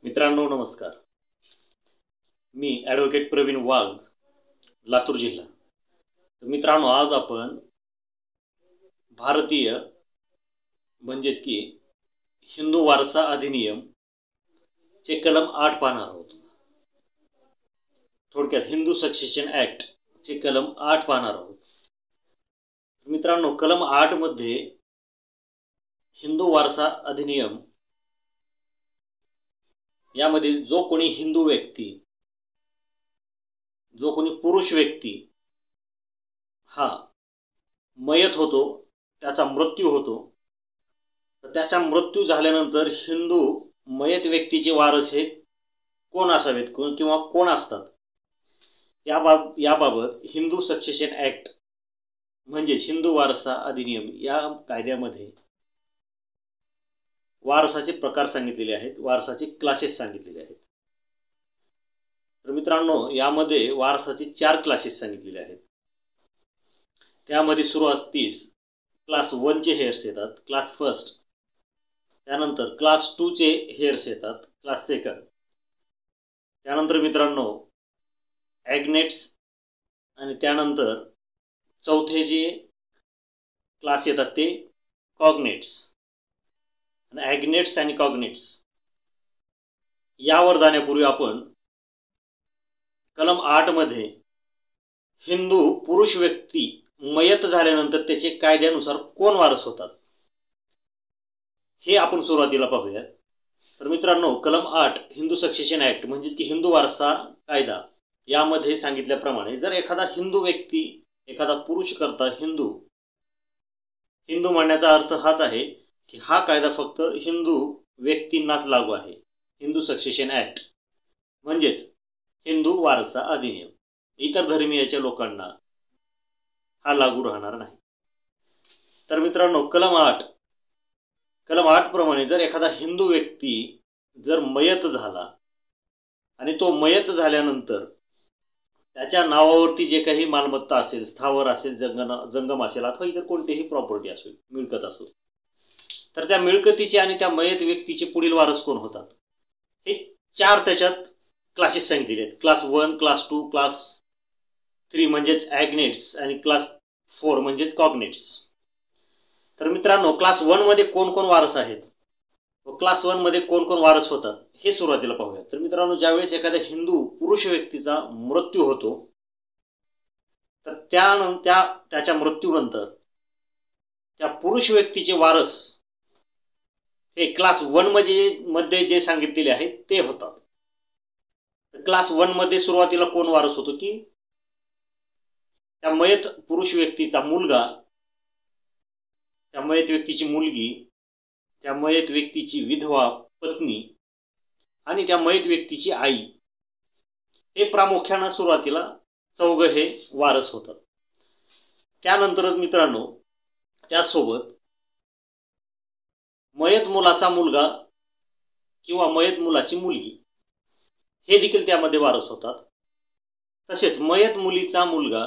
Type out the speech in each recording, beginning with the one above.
मित्रांनो नमस्कार. मी ॲडव्होकेट प्रवीण वाघ, लातूर जिल्हा. तर मित्रांनो, आज आपण भारतीय म्हणजेच की हिंदू वारसा अधिनियम चे कलम 8 पाहणार आहोत. थोडक्यात हिंदू सक्सेशन ॲक्ट चे कलम 8 पाहणार आहोत. मित्रांनो, कलम 8 मध्ये हिंदू वारसा अधिनियम यामध्ये जो कोणी हिंदू व्यक्ती, जो कोणी पुरुष व्यक्ती हा मयत होतो, त्याचा मृत्यू होतो, तर त्याचा मृत्यू झाल्यानंतर हिंदू मयत व्यक्तीचे वारस हे कोण असावेत किंवा कोण असतात याबाबत हिंदू सक्सेशन ॲक्ट म्हणजे हिंदू वारसा अधिनियम या कायद्यामध्ये वारसाचे प्रकार सांगितलेले आहेत, वारसाचे क्लासेस सांगितलेले आहेत. तर मित्रांनो, यामध्ये वारसाचे 4 क्लासेस सांगितलेले आहेत. त्यामध्ये सुरुवातीस क्लास 1 चे हेअर्स येतात, क्लास फर्स्ट, त्यानंतर क्लास 2 चे हेअर्स येतात, क्लास सेकंड, त्यानंतर मित्रांनो ॲग्नेट्स, आणि त्यानंतर चौथे जे क्लास येतात ते कॉग्नेट्स. आणि ॲग्नेट्स आणि कॉग्नेट्स यावर जाण्यापूर्वी आपण कलम 8 मध्ये हिंदू पुरुष व्यक्ती मयत झाल्यानंतर त्याचे कायद्यानुसार कोण वारस होतात हे आपण सुरुवातीला पाहूया. तर मित्रांनो, कलम 8 हिंदू सक्सेशन ॲक्ट म्हणजेच की हिंदू वारसा कायदा यामध्ये सांगितल्याप्रमाणे जर एखादा हिंदू व्यक्ती, एखादा पुरुष करता हिंदू म्हणण्याचा अर्थ हाच आहे की हा कायदा फक्त हिंदू व्यक्तींनाच लागू आहे. हिंदू सक्सेशन ॲक्ट म्हणजेच हिंदू वारसा अधिनियम, इतर धर्मीयाच्या लोकांना हा लागू राहणार नाही. तर मित्रांनो, कलम 8 प्रमाणे जर एखादा हिंदू व्यक्ती जर मयत झाला आणि तो मयत झाल्यानंतर त्याच्या नावावरती जे काही मालमत्ता असेल, स्थावर असेल, जंगम असेल अथवा इतर कोणतीही प्रॉपर्टी असेल, मिळकत असेल, तर त्या मिळकतीचे आणि त्या मयत व्यक्तीचे पुढील वारस कोण होतात हे 4 त्याच्यात क्लासेस सांगितलेले आहेत. क्लास 1, क्लास 2, क्लास 3 म्हणजेच ॲग्नेट्स आणि क्लास 4 म्हणजेच कॉग्नेट्स. तर मित्रांनो, क्लास 1 मध्ये कोण कोण वारस आहेत व क्लास 1 मध्ये कोण कोण वारस होतात हे सुरुवातीला पाहूया. तर मित्रांनो, ज्यावेळेस एखाद्या हिंदू पुरुष व्यक्तीचा मृत्यू होतो तर त्याच्या मृत्यूनंतर त्या पुरुष व्यक्तीचे वारस हे क्लास 1 मध्ये जे सांगितलेले आहेत ते होतात. क्लास 1 मध्ये सुरुवातीला कोण वारस होतो की त्या मयत पुरुष व्यक्तीचा मुलगा, त्या मयत व्यक्तीची मुलगी, त्या मयत व्यक्तीची विधवा पत्नी आणि त्या मयत व्यक्तीची आई, हे प्रामुख्याने सुरुवातीला 4 हे वारस होतात. त्यानंतरच मित्रांनो, त्यासोबत मयत मुलाचा मुलगा किंवा मयत मुलाची मुलगी हे देखील त्यामध्ये वारस होतात. तसेच मयत मुलीचा मुलगा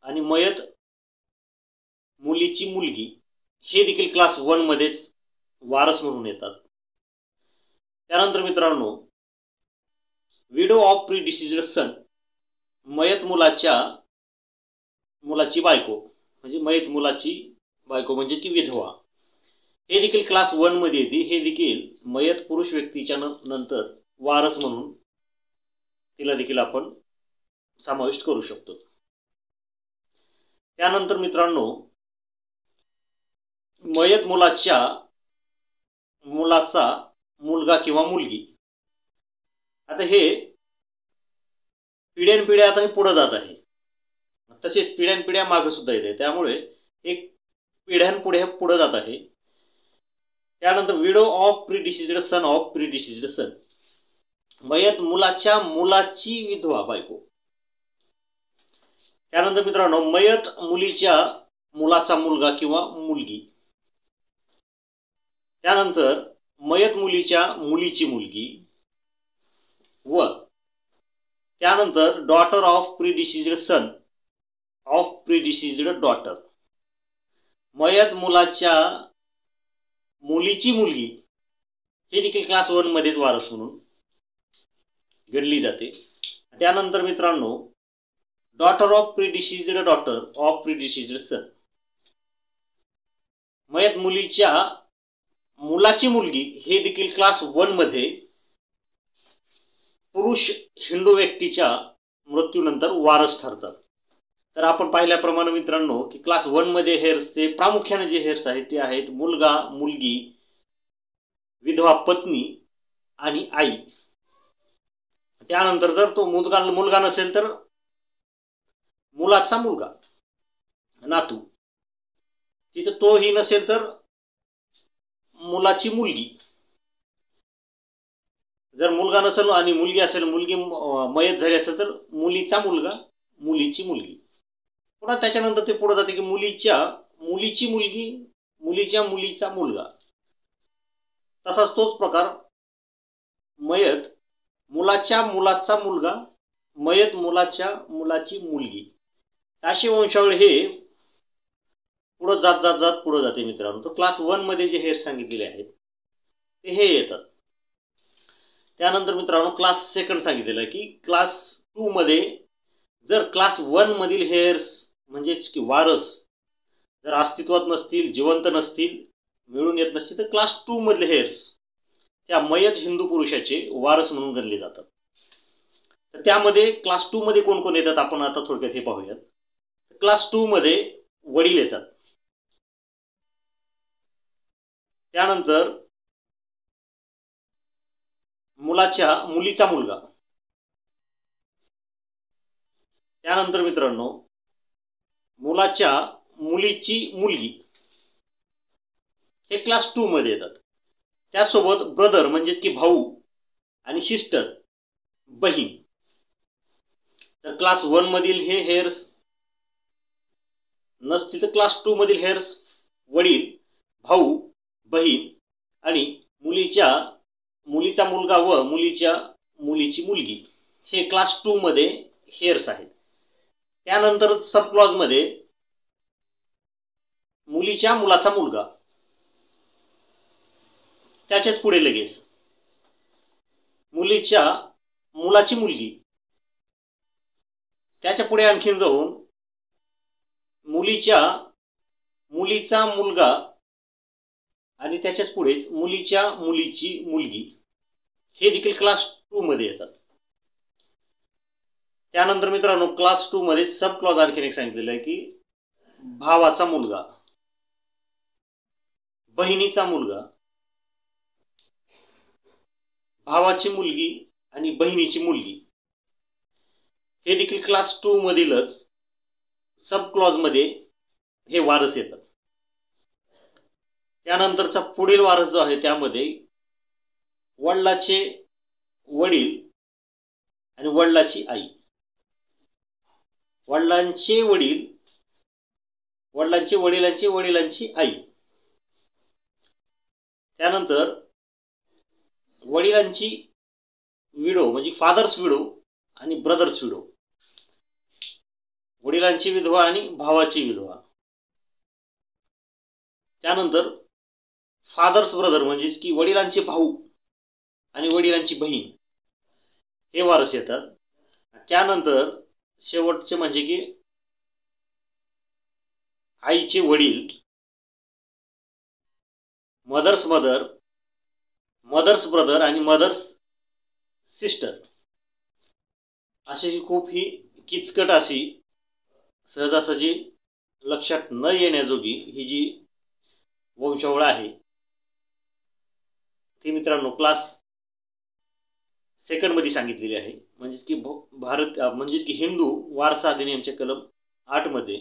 आणि मयत मुलीची मुलगी हे देखील क्लास 1 मध्येच वारस म्हणून येतात. त्यानंतर मित्रांनो, विडो ऑफ प्रीडिसीज्ड सन, मयत मुलाची बायको म्हणजे मयत मुलाची बायको म्हणजे की विधवा, हे देखील क्लास 1 मध्ये येते. हे देखील मयत पुरुष व्यक्तीच्या नंतर वारस म्हणून तिला देखील आपण समाविष्ट करू शकतो. त्यानंतर मित्रांनो, मयत मुलाचा मुलगा किंवा मुलगी, आता हे पिढ्यानपिढ्या आता हे पुढे जात आहे, तसेच पिढ्यानपिढ्या मागे सुद्धा येते, त्यामुळे एक पिढ्यानपुढे पुढे जात आहे. त्यानंतर widow of predeceased son of predeceased सन, मयत मुलाच्या मुलाची विधवा बायको. त्यानंतर मित्रांनो, मयत मुलीच्या मुलाचा मुलगा किंवा मुलगी. त्यानंतर मयत मुलीच्या मुलीची मुलगी व त्यानंतर daughter of predeceased son of predeceased daughter, मयत मुलाच्या मुलीची मुलगी हे देखील क्लास 1 मध्येच वारस म्हणून गणली जाते. त्यानंतर मित्रांनो daughter of predeceased daughter of predeceased सन, मयत मुलीच्या मुलाची मुलगी हे देखील क्लास 1 मध्ये पुरुष हिंदू व्यक्तीच्या मृत्यूनंतर वारस ठरतात. तर आपण पाहिल्याप्रमाणे मित्रांनो की क्लास 1 मध्ये हेअर्सचे प्रामुख्याने जे हेअर्स आहेत ते आहेत मुलगा, मुलगी, विधवा पत्नी आणि आई. त्यानंतर जर तो मुलगा नसेल तर मुलाचा मुलगा, नातू. तिथे तोही नसेल तर मुलाची मुलगी. जर मुलगा नसेल आणि मुलगी असेल, मुलगी मयत झाली असेल तर मुलीचा मुलगा, मुलीची मुलगी. पुन्हा त्याच्यानंतर ते पुढे जाते की मुलीची मुलगी, मुलीच्या मुलीचा मुलगा. तसाच तोच प्रकार मयत मुलाच्या मुलाचा मुलगा, मयत मुलाच्या मुलाची मुलगी. अशी वंशावळ हे पुढे जात जात जात पुढे जाते मित्रांनो. तर क्लास 1 मध्ये जे हेअर सांगितलेले आहेत ते हे येतात. त्यानंतर मित्रांनो क्लास 2 सांगितलेलं आहे की क्लास 2 मध्ये जर क्लास 1 मधील हेअर्स म्हणजेच की वारस जर अस्तित्वात नसतील, जिवंत नसतील, मिळून येत नसतील तर क्लास 2 मधले हेअर्स त्या मयत हिंदू पुरुषाचे वारस म्हणून गणले जातात. तर त्यामध्ये क्लास 2 मध्ये कोण कोण येतात आपण आता थोडक्यात हे पाहूयात. क्लास 2 मध्ये वडील येतात. त्यानंतर मुलीचा मुलगा. त्यानंतर मित्रांनो मुलीची मुलगी हे क्लास 2 मध्ये येतात. त्यासोबत ब्रदर म्हणजेच की भाऊ आणि सिस्टर बहीण. तर क्लास 1 मधील हे हेअर्स नसतील तर क्लास 2 मधील हेअर्स वडील, भाऊ, बहीण आणि मुलीचा मुलगा व मुलीची मुलगी हे क्लास 2 मध्ये हेअर्स आहेत. त्यानंतर सब क्लॉज मध्ये मुलीच्या मुलाचा मुलगा, त्याच्याच पुढे लगेच मुलाची मुलगी, त्याच्या पुढे आणखीन जाऊन मुलीचा मुलगा आणि त्याच्याच पुढेच मुलीची मुलगी हे देखील क्लास 2 मध्ये येतात. त्यानंतर मित्रांनो क्लास 2 मध्ये सब क्लॉज आणखीन एक सांगितलेलं आहे की भावाचा मुलगा, बहिणीचा मुलगा, भावाची मुलगी आणि बहिणीची मुलगी हे देखील क्लास 2 मधीलच सब क्लॉज मध्ये हे वारस येतात. त्यानंतरचा पुढील वारस जो आहे त्यामध्ये वडिलाचे वडील आणि वडिलाची आई, वडिलांचे वडील, वडिलांचे वडिलांची वडिलांची आई. त्यानंतर वडिलांची विडो म्हणजे फादर्स विडो आणि ब्रदर्स विडो, वडिलांची विधवा आणि भावाची विधवा. त्यानंतर फादर्स ब्रदर म्हणजेच की वडिलांचे भाऊ आणि वडिलांची बहीण हे वारस येतात. त्यानंतर शेवटचे म्हणजे की आईचे वडील, मदर्स मदर, मदर्स ब्रदर आणि मदर्स सिस्टर. अशी ही खूप ही किचकट अशी सहजासहजी लक्षात न येण्याजोगी ही जी वंशावळ आहे ती मित्रांनो क्लास 2 मध्ये सांगितलेली आहे. म्हणजेच की म्हणजेच की हिंदू वारसा अधिनियमच्या कलम 8 मध्ये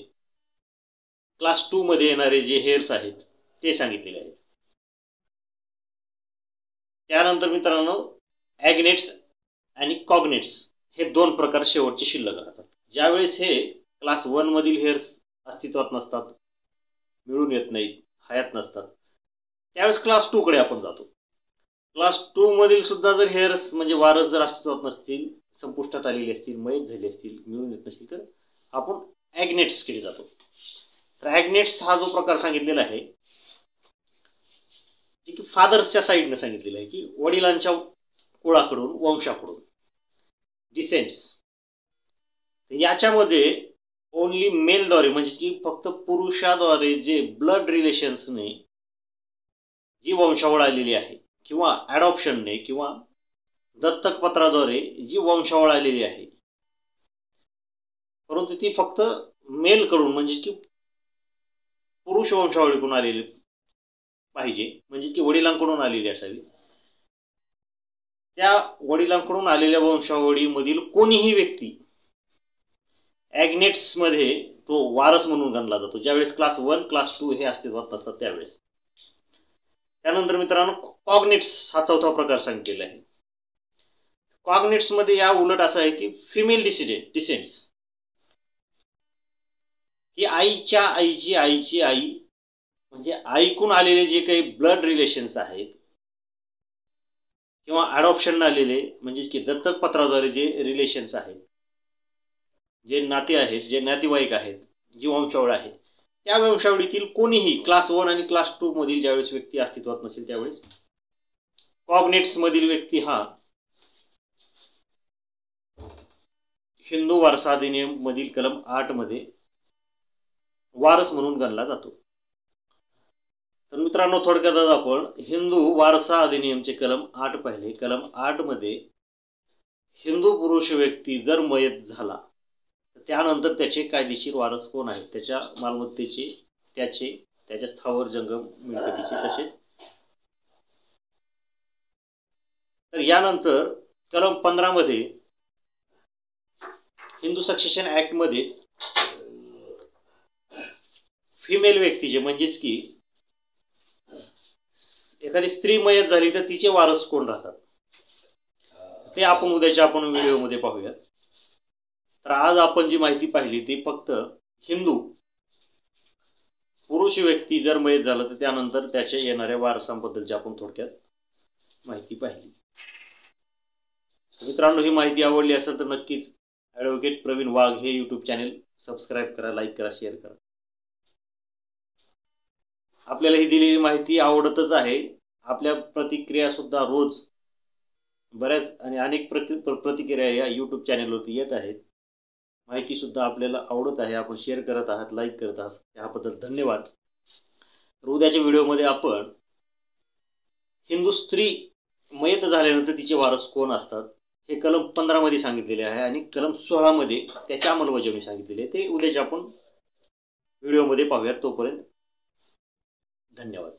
क्लास 2 मध्ये येणारे जे हेअर्स आहेत ते सांगितलेले आहेत. त्यानंतर मित्रांनो ॲग्नेट्स आणि कॉग्नेट्स हे 2 प्रकार शेवटचे शिल्लक राहतात. ज्यावेळेस हे क्लास 1 मधील हेअर्स अस्तित्वात नसतात, मिळून येत नाहीत, हयात नसतात, त्यावेळेस क्लास 2 कडे आपण जातो. क्लास 2 मधील सुद्धा जर हेअर्स म्हणजे वारस जर अस्तित्वात नसतील, संपुष्टात आलेले असतील, मयत झाले असतील, मिळून येत नसतील तर आपण ॲग्नेट्सकडे जातो. तर ॲग्नेट्स हा जो प्रकार सांगितलेला आहे की फादर्सच्या साईडने सांगितलेलं आहे की वडिलांच्या कुळाकडून, वंशाकडून. डिसेंट्स, याच्यामध्ये ओनली मेलद्वारे म्हणजे की फक्त पुरुषाद्वारे जे ब्लड रिलेशन्सने जी वंशावळ आलेली आहे किंवा ॲडॉप्शनने किंवा दत्तकपत्राद्वारे जी वंशावळ आलेली आहे, परंतु ती फक्त मेलकडून म्हणजे की पुरुष वंशावळीकडून आलेली पाहिजे, म्हणजे की वडिलांकडून आलेली असावी. त्या वडिलांकडून आलेल्या वंशावळीमधील कोणीही व्यक्ती ॲग्नेट्समध्ये तो वारस म्हणून गणला जातो, ज्यावेळेस क्लास 1 क्लास 2 हे अस्तित्वात नसतात त्यावेळेस. त्यानंतर मित्रांनो कॉग्नेट्स हा चौथा प्रकार सांगितलेला आहे. कॉग्नेट्समध्ये या उलट असं आहे की फिमेल डिसेंट्स ही आईच्या आईची आईची आई म्हणजे आईकून आलेले जे काही ब्लड रिलेशन्स आहेत किंवा ॲडॉप्शन आलेले म्हणजे की दत्तक पत्राद्वारे जे रिलेशन्स आहेत, जे नाते आहेत, जे नातेवाईक आहेत, जी वंशावळ आहे, त्या वंशावळीतील कोणीही क्लास 1 आणि क्लास 2 मधील ज्यावेळेस व्यक्ती अस्तित्वात नसेल त्यावेळेस कॉग्नेट्स मधील व्यक्ती हा हिंदू वारसा अधिनियम मधील कलम 8 मध्ये वारस म्हणून गणला जातो. तर मित्रांनो थोडक्यात आपण हिंदू वारसा अधिनियमचे कलम 8 पाहिले. कलम 8 मध्ये हिंदू पुरुष व्यक्ती जर मयत झाला त्यानंतर त्याचे कायदेशीर वारस कोण आहेत, त्याच्या मालमत्तेचे, त्याच्या स्थावर जंगम मिळकतीचे तसेच. तर यानंतर कलम 15 मध्ये हिंदू सक्सेशन ऍक्ट मध्ये फिमेल व्यक्तीचे म्हणजेच की एखादी स्त्री मयत झाली तर तिचे वारस कोण राहतात ते आपण उद्याच्या व्हिडिओमध्ये पाहूया. तर आज आपण जी माहिती पाहिली ती फक्त हिंदू पुरुष व्यक्ती जर मयत झाला तर त्यानंतर त्याच्या येणाऱ्या वारसांबद्दलची आपण थोडक्यात माहिती पाहिली. मित्रांनो ही माहिती आवडली असेल तर नक्कीच ॲडव्होकेट प्रवीण वाघ हे यूट्यूब चॅनल सबस्क्राईब करा, लाईक करा, शेअर करा. आपल्याला ही दिलेली माहिती आवडतच आहे. आपल्या प्रतिक्रिया सुद्धा रोज बऱ्याच आणि अनेक प्रतिक्रिया या यूट्यूब चॅनलवरती येत आहेत. माहिती सुद्धा आपल्याला आवडत आहे, आपण शेअर करत आहात, लाईक करत आहात, त्याबद्दल धन्यवाद. तर उद्याच्या व्हिडिओमध्ये आपण हिंदू स्त्री मयत झाल्यानंतर तिचे वारस कोण असतात हे कलम 15 मध्ये सांगितलेले आहे आणि कलम 16 मध्ये त्याची अंमलबजावणी सांगितलेली आहे. ते उद्याच्या आपण व्हिडिओमध्ये पाहूयात. तोपर्यंत धन्यवाद.